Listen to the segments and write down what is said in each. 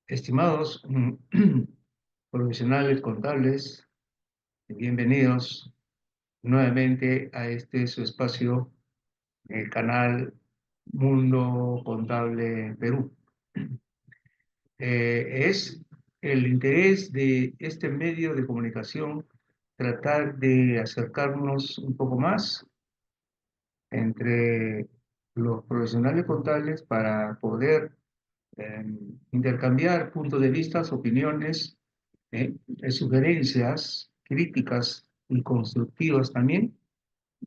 Estimados profesionales contables, bienvenidos nuevamente a este su espacio, el canal Mundo Contable Perú. Es el interés de este medio de comunicación tratar de acercarnos un poco más entre los profesionales contables para poder eh, intercambiar puntos de vista, opiniones, sugerencias, críticas y constructivas también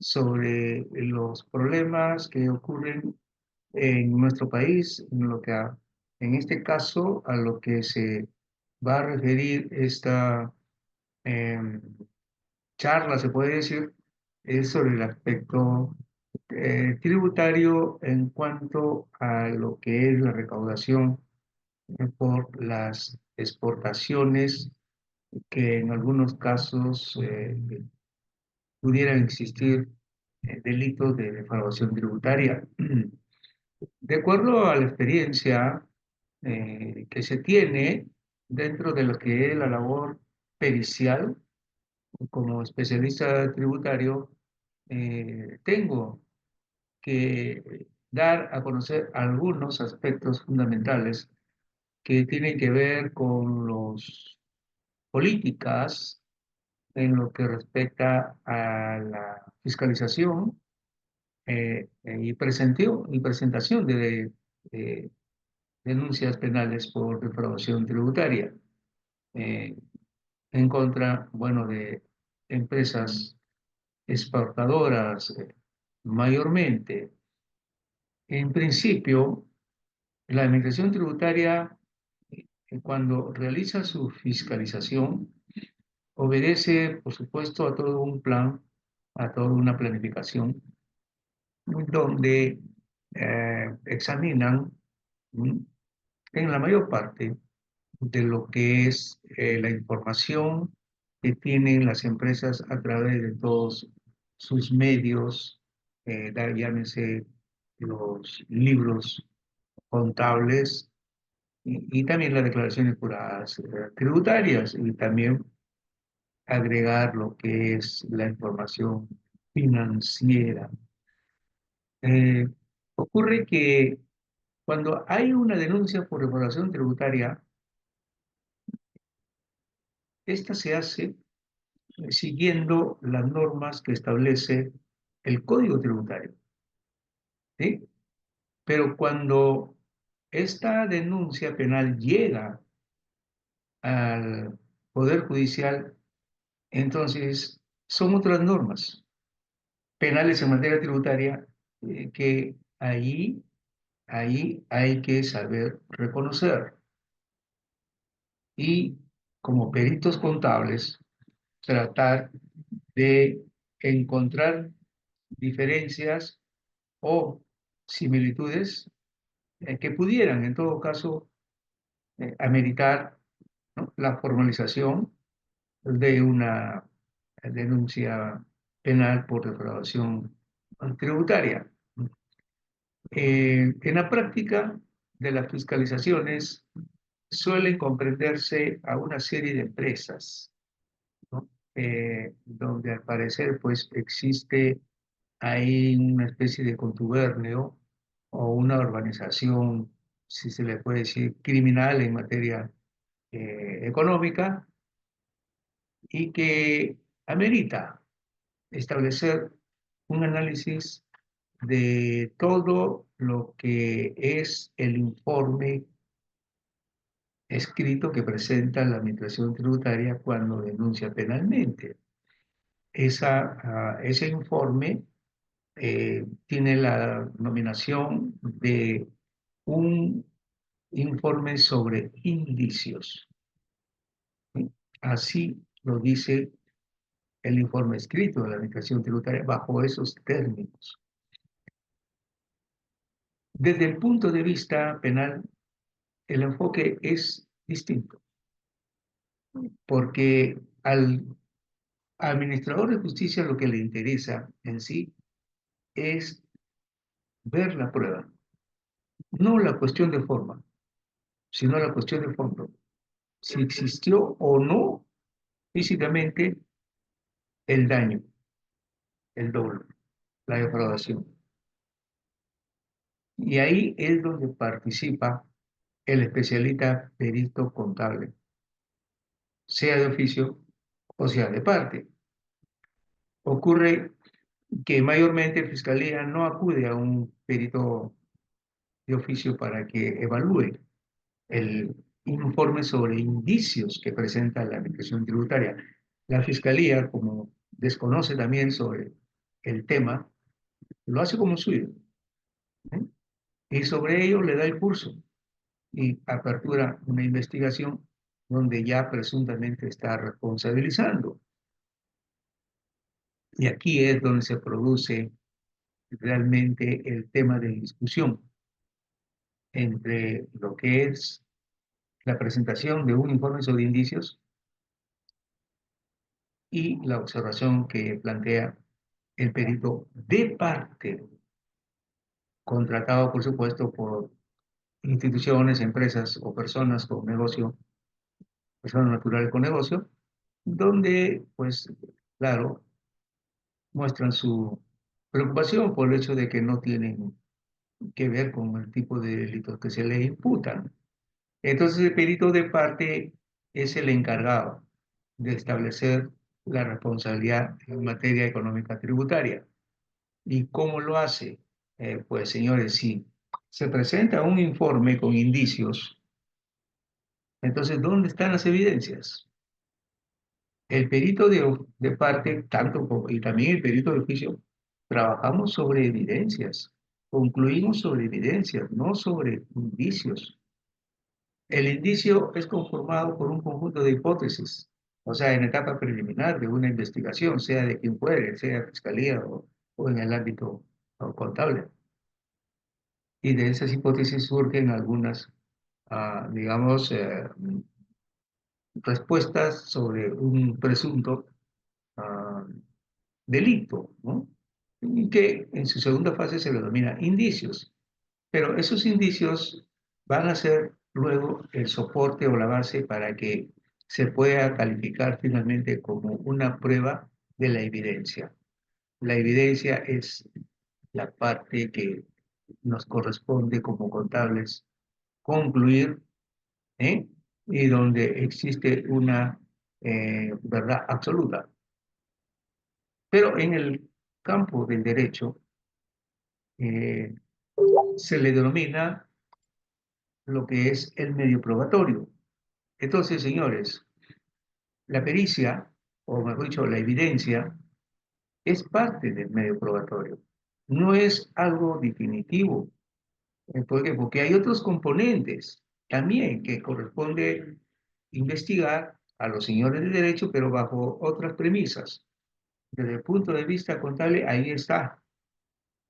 sobre los problemas que ocurren en nuestro país, en este caso a lo que se va a referir esta eh, charla, se puede decir, es sobre el aspecto tributario en cuanto a lo que es la recaudación por las exportaciones que en algunos casos pudieran existir delitos de defraudación tributaria. De acuerdo a la experiencia que se tiene dentro de lo que es la labor pericial, como especialista tributario, tengo que dar a conocer algunos aspectos fundamentales que tienen que ver con las políticas en lo que respecta a la fiscalización y presentación de denuncias penales por defraudación tributaria eh, en contra, bueno, de empresas exportadoras mayormente. En principio, la administración tributaria, cuando realiza su fiscalización, obedece, por supuesto, a todo un plan, a toda una planificación donde examinan ¿m? En la mayor parte de lo que es la información que tienen las empresas a través de todos sus medios, llámese los libros contables y también las declaraciones juradas tributarias y también agregar lo que es la información financiera. Eh, Ocurre que cuando hay una denuncia por defraudación tributaria, esta se hace siguiendo las normas que establece el Código Tributario, ¿sí? Pero cuando esta denuncia penal llega al Poder Judicial, entonces son otras normas penales en materia tributaria que ahí hay que saber reconocer. Y como peritos contables, tratar de encontrar diferencias o similitudes que pudieran, en todo caso, ameritar, ¿no?, la formalización de una denuncia penal por defraudación tributaria. En la práctica de las fiscalizaciones suelen comprenderse a una serie de empresas, ¿no? Donde al parecer pues existe ahí una especie de contubernio o una organización, si se le puede decir, criminal en materia económica y que amerita establecer un análisis de todo lo que es el informe escrito que presenta la Administración Tributaria cuando denuncia penalmente. Ese informe tiene la nominación de un informe sobre indicios, ¿sí? Así lo dice el informe escrito de la Administración Tributaria bajo esos términos. Desde el punto de vista penal, el enfoque es distinto, porque al administrador de justicia lo que le interesa en sí es ver la prueba, no la cuestión de forma, sino la cuestión de fondo. Si existió o no físicamente el daño, el doble, la defraudación. Y ahí es donde participa el especialista perito contable, sea de oficio o sea de parte. Ocurre que mayormente Fiscalía no acude a un perito de oficio para que evalúe el informe sobre indicios que presenta la Administración Tributaria. La Fiscalía, como desconoce también sobre el tema, lo hace como suyo, ¿eh? Y sobre ello le da el curso y apertura una investigación donde ya presuntamente está responsabilizando. Y aquí es donde se produce realmente el tema de discusión entre lo que es la presentación de un informe sobre indicios y la observación que plantea el perito de parte, contratado por supuesto por instituciones, empresas o personas con negocio, personas naturales con negocio, donde pues claro, muestran su preocupación por el hecho de que no tienen que ver con el tipo de delitos que se le imputan. Entonces el perito de parte es el encargado de establecer la responsabilidad en materia económica tributaria. ¿Y cómo lo hace? Pues señores, si se presenta un informe con indicios, entonces ¿dónde están las evidencias? El perito de parte, y también el perito de oficio, trabajamos sobre evidencias, concluimos sobre evidencias, no sobre indicios. El indicio es conformado por un conjunto de hipótesis, o sea, en etapa preliminar de una investigación, sea de quien fuere, sea fiscalía o en el ámbito contable. Y de esas hipótesis surgen algunas, digamos, respuestas sobre un presunto ah, delito, ¿no? Y que en su segunda fase se le denomina indicios. Pero esos indicios van a ser luego el soporte o la base para que se pueda calificar finalmente como una prueba de la evidencia. La evidencia es la parte que nos corresponde como contables concluir, ¿eh? Y donde existe una verdad absoluta. Pero en el campo del derecho eh, se le denomina lo que es el medio probatorio. Entonces, señores, la pericia, o mejor dicho, la evidencia, es parte del medio probatorio. No es algo definitivo. ¿Por qué? Porque hay otros componentes también que corresponde investigar a los señores de derecho, pero bajo otras premisas. Desde el punto de vista contable, ahí está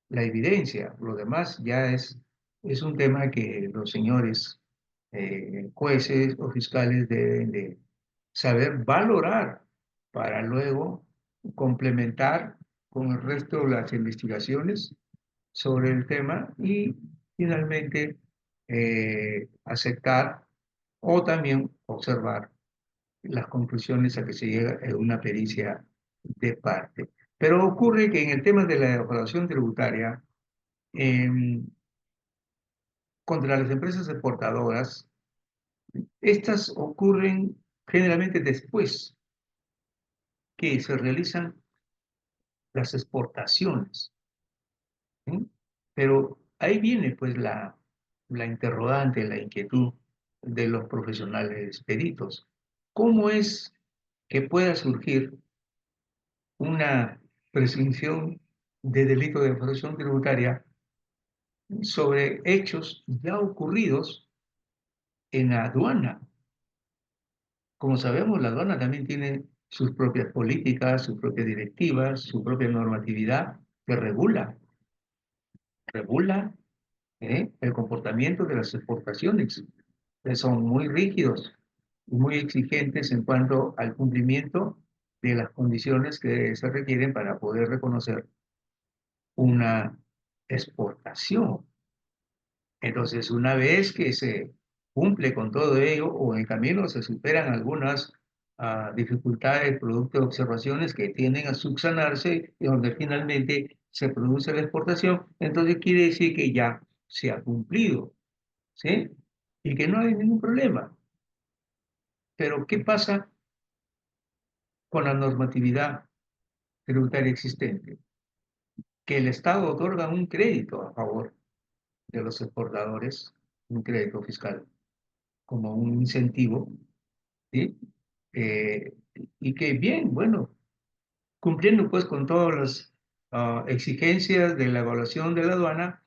la evidencia. Lo demás ya es un tema que los señores jueces o fiscales deben de saber valorar para luego complementar con el resto de las investigaciones sobre el tema y finalmente aceptar o también observar las conclusiones a que se llega en una pericia de parte. Pero ocurre que en el tema de la evaluación tributaria, em, contra las empresas exportadoras, estas ocurren generalmente después que se realizan las exportaciones, ¿sí? Pero ahí viene pues la interrogante, la inquietud de los profesionales peritos. ¿Cómo es que pueda surgir una presunción de delito de defraudación tributaria sobre hechos ya ocurridos en la aduana? Como sabemos, la aduana también tiene sus propias políticas, sus propias directivas, su propia normatividad que regula el comportamiento de las exportaciones, que son muy rígidos y muy exigentes en cuanto al cumplimiento de las condiciones que se requieren para poder reconocer una exportación. Entonces, una vez que se cumple con todo ello o en el camino se superan algunas dificultades producto de observaciones que tienden a subsanarse y donde finalmente se produce la exportación, entonces quiere decir que ya se ha cumplido, ¿sí? Y que no hay ningún problema. Pero ¿qué pasa con la normatividad tributaria existente? Que el Estado otorga un crédito a favor de los exportadores, un crédito fiscal, como un incentivo, ¿sí? Eh, y que bien, bueno, cumpliendo pues con todas las exigencias de la evaluación de la aduana,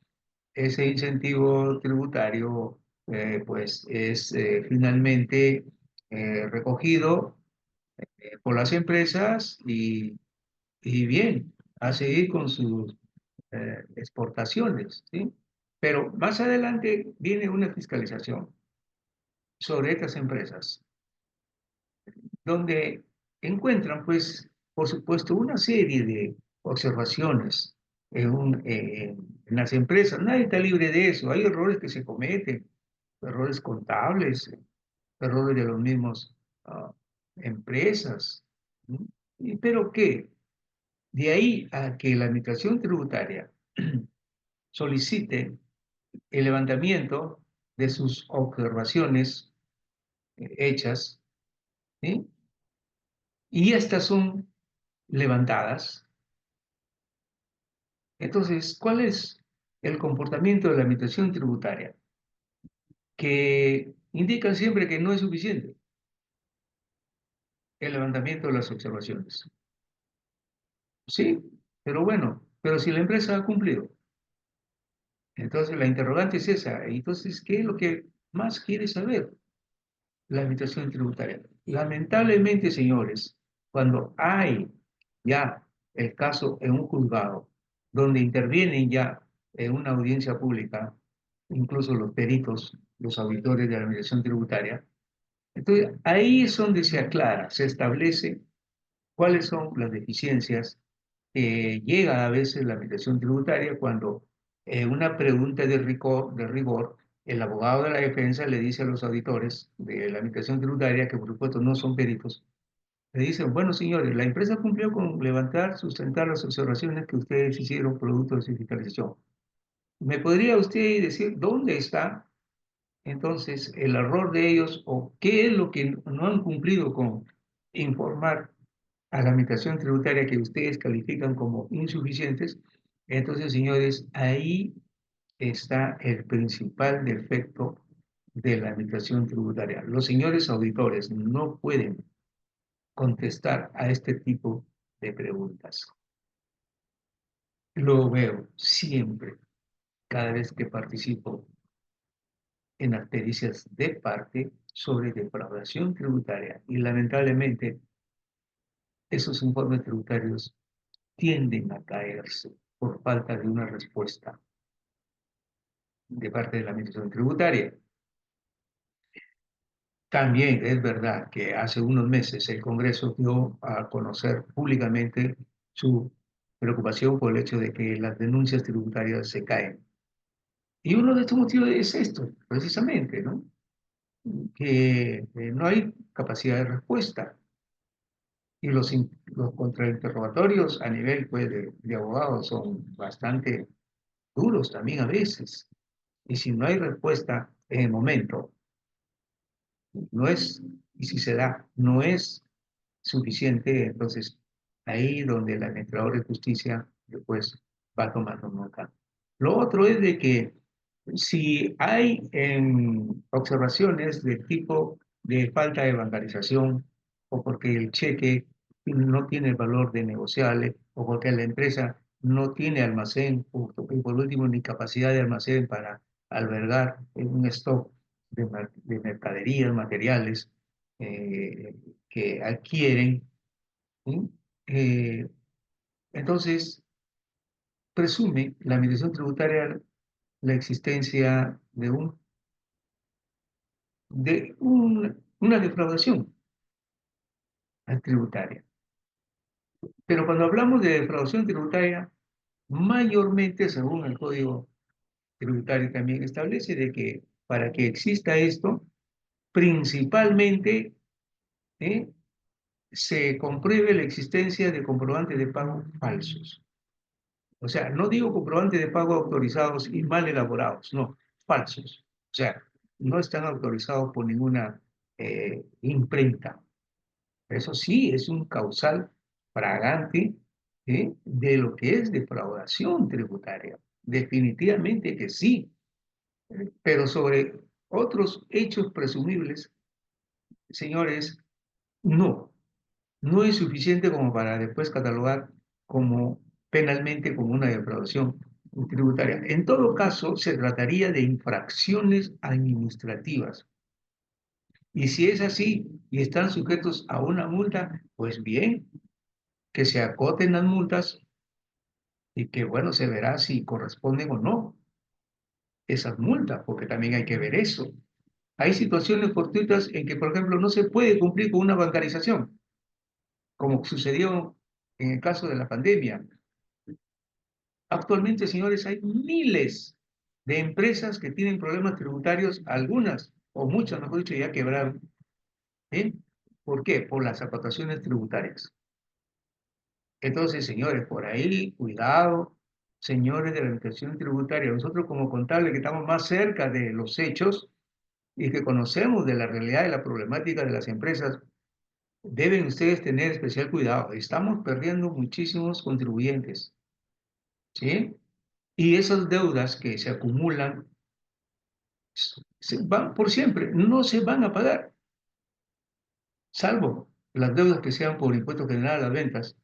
ese incentivo tributario pues es finalmente recogido por las empresas y bien, a seguir con sus exportaciones, ¿sí? Pero más adelante viene una fiscalización sobre estas empresas, donde encuentran, pues, por supuesto, una serie de observaciones en las empresas. Nadie está libre de eso. Hay errores que se cometen, errores contables, errores de los mismos empresas. ¿Sí? Pero ¿qué? De ahí a que la administración tributaria solicite el levantamiento de sus observaciones hechas, ¿sí? Y estas son levantadas. Entonces, ¿cuál es el comportamiento de la administración tributaria? Que indican siempre que no es suficiente el levantamiento de las observaciones. Sí, pero bueno, pero si la empresa ha cumplido, entonces la interrogante es esa. Entonces, ¿qué es lo que más quiere saber la administración tributaria? Lamentablemente, señores, cuando hay ya el caso en un juzgado, donde intervienen ya en una audiencia pública, incluso los peritos, los auditores de la administración tributaria, entonces ahí es donde se aclara, se establece cuáles son las deficiencias que llega a veces la administración tributaria cuando una pregunta de rigor, el abogado de la defensa le dice a los auditores de la administración tributaria, que por supuesto no son peritos, le dicen, bueno señores, la empresa cumplió con levantar, sustentar las observaciones que ustedes hicieron producto de su fiscalización. ¿Me podría usted decir dónde está entonces el error de ellos o qué es lo que no han cumplido con informar a la administración tributaria que ustedes califican como insuficientes? Entonces, señores, ahí está el principal defecto de la administración tributaria. Los señores auditores no pueden contestar a este tipo de preguntas. Lo veo siempre, cada vez que participo en las pericias de parte sobre defraudación tributaria. Y lamentablemente, esos informes tributarios tienden a caerse por falta de una respuesta de parte de la administración tributaria. También es verdad que hace unos meses el Congreso dio a conocer públicamente su preocupación por el hecho de que las denuncias tributarias se caen. Y uno de estos motivos es esto, precisamente, ¿no? Que no hay capacidad de respuesta. Y los contrainterrogatorios a nivel pues, de abogados son bastante duros también a veces. Y si no hay respuesta en el momento, no es, y si se da, no es suficiente, entonces ahí donde el administrador de justicia después va tomando nota. Lo otro es de que si hay observaciones de tipo de falta de bancarización o porque el cheque no tiene el valor de negociable o porque la empresa no tiene almacén y por último ni capacidad de almacén para albergar un stock de mercaderías, materiales eh, que adquieren, ¿sí? Eh, entonces, presume la administración tributaria la existencia una defraudación tributaria. Pero cuando hablamos de defraudación tributaria, mayormente, según el Código Tributario también establece de que para que exista esto, principalmente ¿eh? se compruebe la existencia de comprobantes de pago falsos. O sea, no digo comprobantes de pago autorizados y mal elaborados, no, falsos. O sea, no están autorizados por ninguna imprenta. Eso sí es un causal fragante de lo que es defraudación tributaria. Definitivamente que sí, pero sobre otros hechos presumibles, señores, no. No es suficiente como para después catalogar como penalmente como una defraudación tributaria. En todo caso, se trataría de infracciones administrativas. Y si es así y están sujetos a una multa, pues bien, que se acoten las multas y que, bueno, se verá si corresponden o no esas multas, porque también hay que ver eso. Hay situaciones fortuitas en que, por ejemplo, no se puede cumplir con una bancarización, como sucedió en el caso de la pandemia. Actualmente, señores, hay miles de empresas que tienen problemas tributarios, algunas o muchas, mejor dicho, ya quebraron. ¿Eh? ¿Por qué? Por las acotaciones tributarias. Entonces, señores, por ahí, cuidado, señores de la administración tributaria. Nosotros como contables que estamos más cerca de los hechos y que conocemos de la realidad y la problemática de las empresas, deben ustedes tener especial cuidado. Estamos perdiendo muchísimos contribuyentes, ¿sí? Y esas deudas que se acumulan se van por siempre, no se van a pagar, salvo las deudas que sean por impuesto general a las ventas,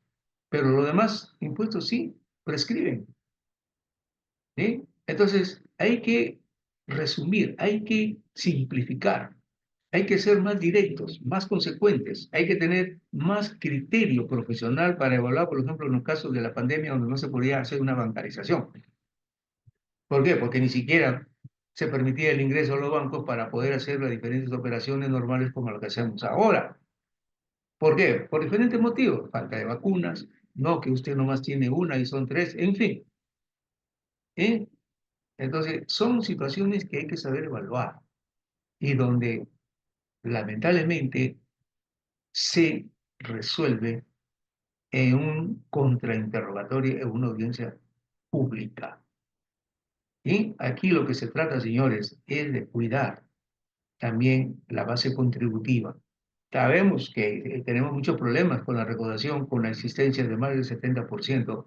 pero los demás impuestos sí prescriben, ¿sí? Entonces, hay que resumir, hay que simplificar, hay que ser más directos, más consecuentes, hay que tener más criterio profesional para evaluar, por ejemplo, en los casos de la pandemia donde no se podía hacer una bancarización. ¿Por qué? Porque ni siquiera se permitía el ingreso a los bancos para poder hacer las diferentes operaciones normales como lo que hacemos ahora. ¿Por qué? Por diferentes motivos. Falta de vacunas, no que usted nomás tiene una y son tres, en fin. ¿Eh? Entonces, son situaciones que hay que saber evaluar y donde lamentablemente se resuelve en un contrainterrogatorio, en una audiencia pública. Y aquí lo que se trata, señores, es de cuidar también la base contributiva. Sabemos que tenemos muchos problemas con la recaudación, con la existencia de más del 70%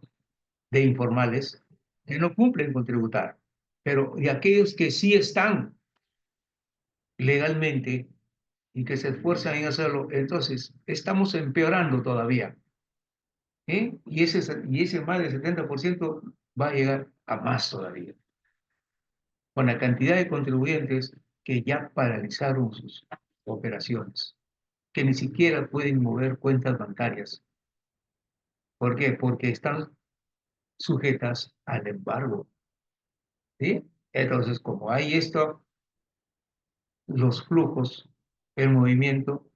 de informales que no cumplen con tributar, pero de aquellos que sí están legalmente y que se esfuerzan en hacerlo, entonces estamos empeorando todavía. Y ese más del 70% va a llegar a más todavía, con la cantidad de contribuyentes que ya paralizaron sus operaciones, que ni siquiera pueden mover cuentas bancarias. ¿Por qué? Porque están sujetas al embargo. ¿Sí? Entonces, como hay esto, los flujos, el movimiento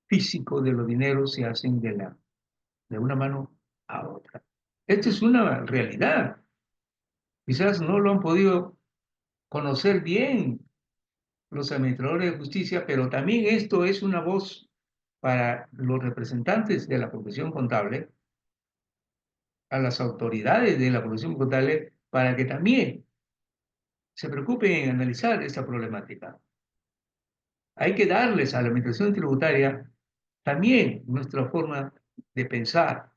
físico de los dineros se hacen de una mano a otra. Esta es una realidad. Quizás no lo han podido conocer bien los administradores de justicia, pero también esto es una voz para los representantes de la profesión contable, a las autoridades de la profesión contable, para que también se preocupen en analizar esta problemática. Hay que darles a la administración tributaria también nuestra forma de pensar,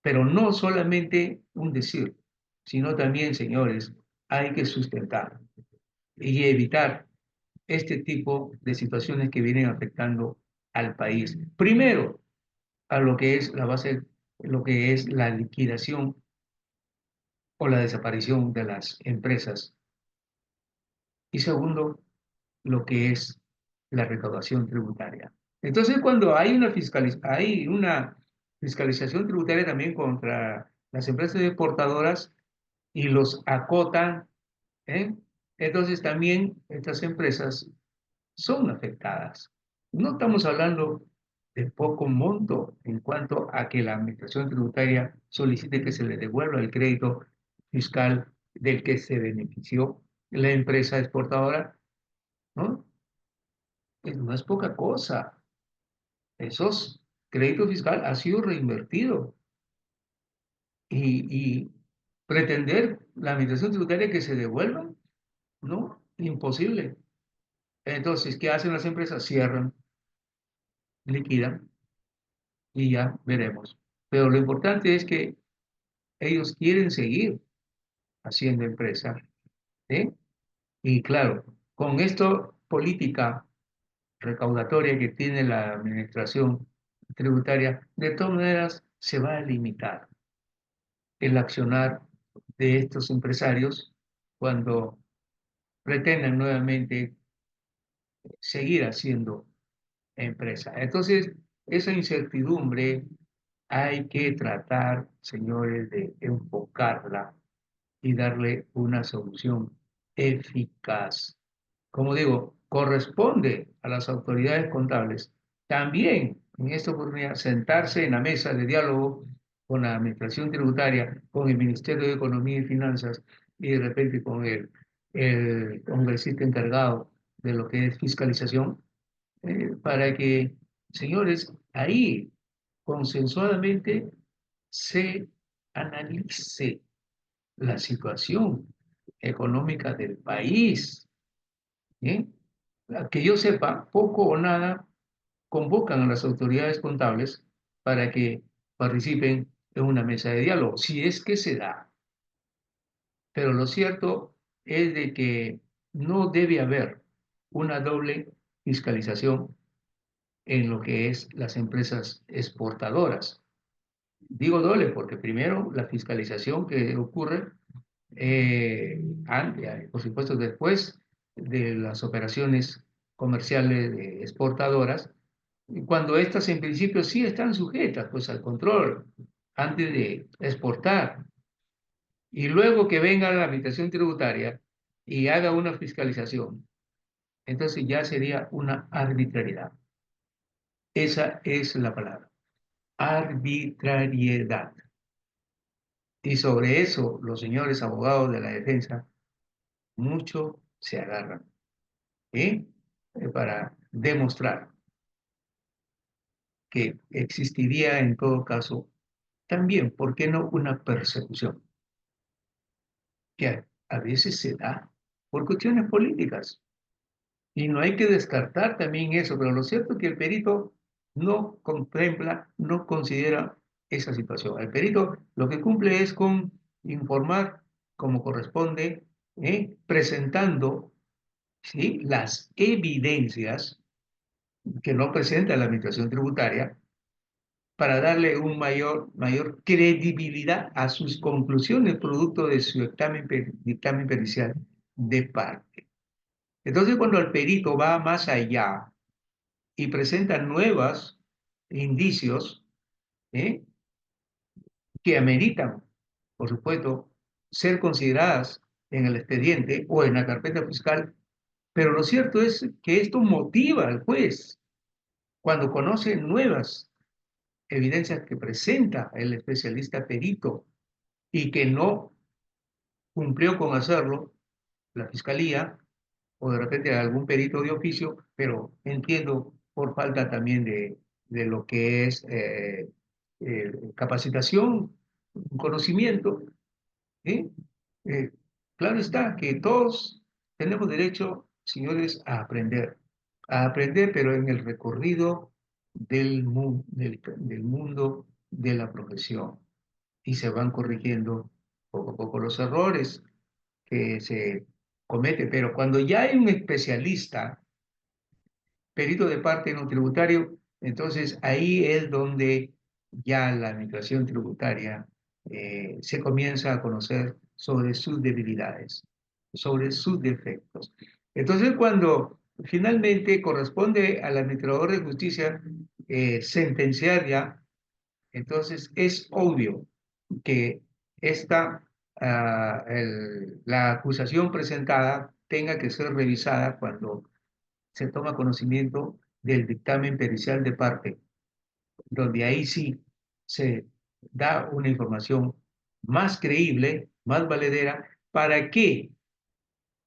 pero no solamente un decir, sino también, señores, hay que sustentar y evitar este tipo de situaciones que vienen afectando al país. Primero, a lo que es la base, lo que es la liquidación o la desaparición de las empresas. Y segundo, lo que es la recaudación tributaria. Entonces, cuando hay una fiscalización tributaria también contra las empresas exportadoras y los acotan, ¿eh? Entonces también estas empresas son afectadas. No estamos hablando de poco monto en cuanto a que la administración tributaria solicite que se le devuelva el crédito fiscal del que se benefició la empresa exportadora, ¿no? No es poca cosa. Esos crédito fiscal ha sido reinvertido y pretender la administración tributaria que se devuelvan, ¿no? Imposible. Entonces, ¿qué hacen las empresas? Cierran, liquidan y ya veremos. Pero lo importante es que ellos quieren seguir haciendo empresa, ¿eh? Y claro, con esto política recaudatoria que tiene la administración tributaria, de todas maneras se va a limitar el accionar de estos empresarios cuando pretendan nuevamente seguir haciendo empresa. Entonces, esa incertidumbre hay que tratar, señores, de enfocarla y darle una solución eficaz. Como digo, corresponde a las autoridades contables también en esta oportunidad sentarse en la mesa de diálogo con la Administración Tributaria, con el Ministerio de Economía y Finanzas y de repente con el congresista encargado de lo que es fiscalización, para que, señores, ahí consensuadamente se analice la situación económica del país. ¿Eh? Que yo sepa, poco o nada convocan a las autoridades contables para que participen en una mesa de diálogo, si es que se da. Pero lo cierto es de que no debe haber una doble fiscalización en lo que es las empresas exportadoras. Digo doble porque primero la fiscalización que ocurre antes, por supuesto después de las operaciones comerciales exportadoras, cuando estas en principio sí están sujetas pues al control antes de exportar y luego que venga la administración tributaria y haga una fiscalización, entonces ya sería una arbitrariedad. Esa es la palabra, arbitrariedad. Y sobre eso los señores abogados de la defensa mucho se agarran, ¿eh? Para demostrar que existiría en todo caso también, ¿por qué no una persecución? Que a veces se da por cuestiones políticas. Y no hay que descartar también eso, pero lo cierto es que el perito no contempla, no considera esa situación. El perito lo que cumple es con informar como corresponde, presentando, ¿sí?, las evidencias que no presenta la administración tributaria para darle mayor credibilidad a sus conclusiones producto de su dictamen pericial de parte. Entonces, cuando el perito va más allá y presenta nuevos indicios, ¿eh?, que ameritan, por supuesto, ser consideradas en el expediente o en la carpeta fiscal, pero lo cierto es que esto motiva al juez cuando conoce nuevas evidencias que presenta el especialista perito y que no cumplió con hacerlo la fiscalía o de repente algún perito de oficio, pero entiendo por falta también de lo que es capacitación, conocimiento, ¿sí? Eh, claro está que todos tenemos derecho, señores, a aprender, pero en el recorrido del mundo de la profesión. Y se van corrigiendo poco a poco los errores que se cometen. Pero cuando ya hay un especialista, perito de parte no tributario, entonces ahí es donde ya la administración tributaria se comienza a conocer sobre sus debilidades, sobre sus defectos. Entonces, cuando finalmente corresponde al administrador de justicia sentenciar ya, entonces es obvio que la acusación presentada tenga que ser revisada cuando se toma conocimiento del dictamen pericial de parte, donde ahí sí se da una información más creíble, más valedera, para que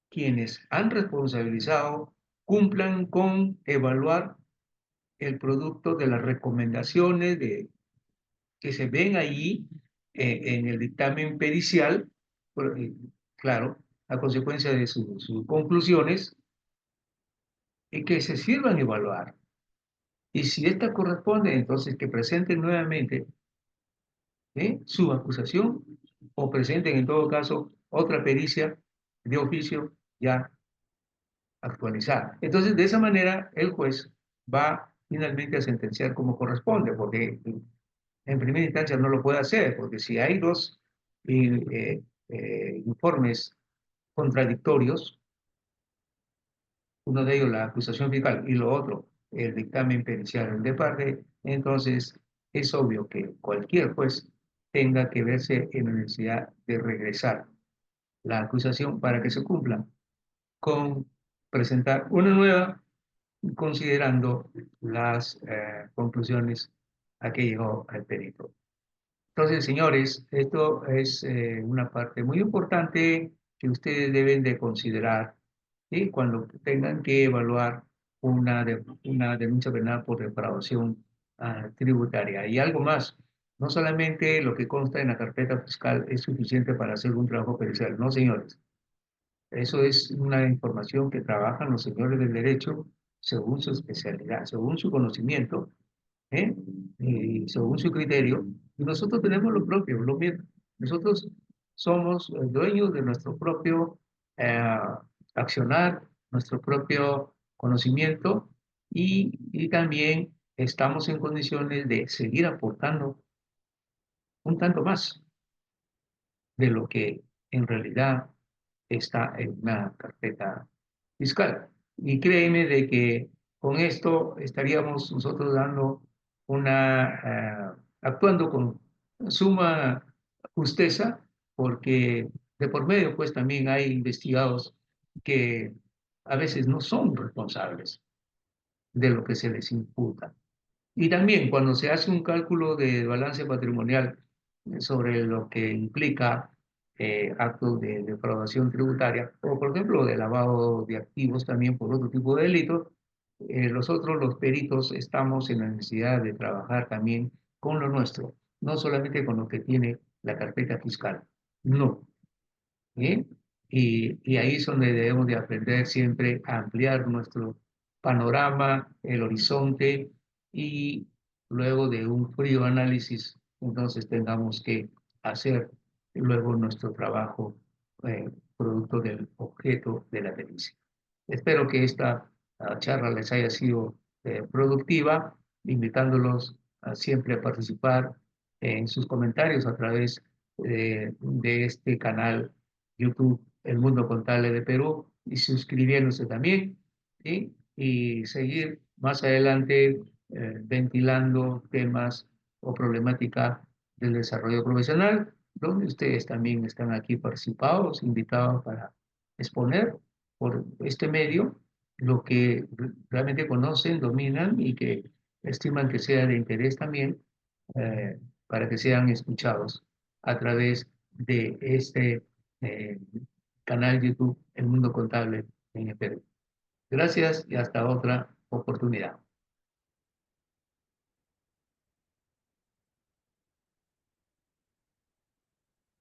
quienes han responsabilizado cumplan con evaluar el producto de las recomendaciones que se ven allí en el dictamen pericial, claro, a consecuencia de sus conclusiones, y que se sirvan evaluar. Y si esta corresponde, entonces que presenten nuevamente su acusación o presenten en todo caso otra pericia de oficio ya actualizada. Entonces, de esa manera, el juez va finalmente a sentenciar como corresponde, porque en primera instancia no lo puede hacer, porque si hay dos informes contradictorios, uno de ellos la acusación fiscal y lo otro el dictamen pericial de parte, entonces es obvio que cualquier juez tenga que verse en la necesidad de regresar la acusación para que se cumpla con presentar una nueva considerando las conclusiones a que llegó el perito. Entonces, señores, esto es una parte muy importante que ustedes deben de considerar, ¿sí? Cuando tengan que evaluar una denuncia penal por defraudación tributaria. Y algo más, no solamente lo que consta en la carpeta fiscal es suficiente para hacer un trabajo pericial, no, señores. Eso es una información que trabajan los señores del derecho según su especialidad, según su conocimiento, ¿eh? Y según su criterio. Y nosotros tenemos lo propio, lo mismo. Nosotros somos dueños de nuestro propio eh, accionar, nuestro propio conocimiento y también estamos en condiciones de seguir aportando un tanto más de lo que en realidad está en una carpeta fiscal. Y créeme de que con esto estaríamos nosotros dando actuando con suma justeza, porque de por medio pues también hay investigados que a veces no son responsables de lo que se les imputa. Y también cuando se hace un cálculo de balance patrimonial sobre lo que implica actos de defraudación tributaria, o por ejemplo de lavado de activos también por otro tipo de delitos, nosotros los peritos estamos en la necesidad de trabajar también con lo nuestro, no solamente con lo que tiene la carpeta fiscal, no. ¿Eh? Y ahí es donde debemos de aprender siempre a ampliar nuestro panorama, el horizonte, y luego de un frío análisis, entonces tengamos que hacer luego nuestro trabajo producto del objeto de la pericia. Espero que esta charla les haya sido productiva, invitándolos siempre a participar en sus comentarios a través de este canal YouTube, El Mundo Contable de Perú, y suscribiéndose también, ¿sí? Y seguir más adelante ventilando temas o problemática del desarrollo profesional, donde ustedes también están aquí participados, invitados para exponer por este medio lo que realmente conocen, dominan y que estiman que sea de interés también para que sean escuchados a través de este eh, canal YouTube El Mundo Contable en el Perú. Gracias y hasta otra oportunidad.